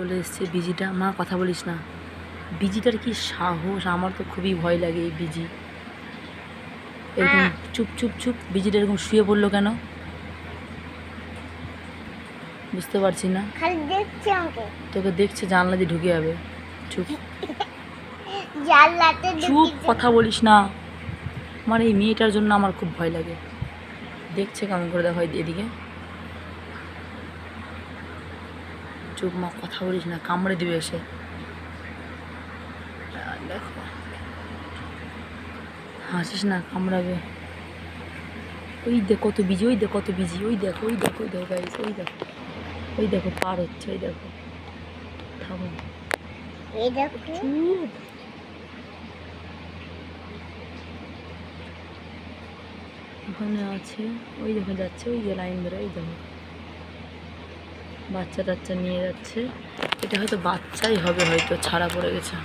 চলে এসছে বিজিটা। মা কথা বলিস না। বিজিটার কি সাহস, আমার তো খুবই ভয় লাগে এই বিজি। এরকম চুপ চুপ চুপ, বিজিটা এরকম শুয়ে পড়লো কেন বুঝতে পারছি না। তোকে দেখছে, জানলা দিয়ে ঢুকে যাবে। চুপ চুপ, কথা বলিস না। আমার এই মেয়েটার জন্য আমার খুব ভয় লাগে। দেখছে কেমন করে, দেখো এদিকে। চুপ মা, কথা বলিস না, কামড়ে দিবে এসে। দেখো, হাসিস না, কামড়াবে। ওই দেখো কত বিজি, ওই দেখো কত বিজি, ওই দেখো ওই দেখো, ওই দেখো গাইস, ওই দেখো, ওই দেখো পার হচ্ছে, ওই দেখো। থামো, চুপ। ওখানে আছে, ওই দেখো যাচ্ছে, ওই যে লাইন ধরে, ওই দেখো বাচ্চা টাচ্চা নিয়ে যাচ্ছে। এটা হয়তো বাচ্চাই হবে, হয়তো ছাড়া পড়ে গেছে।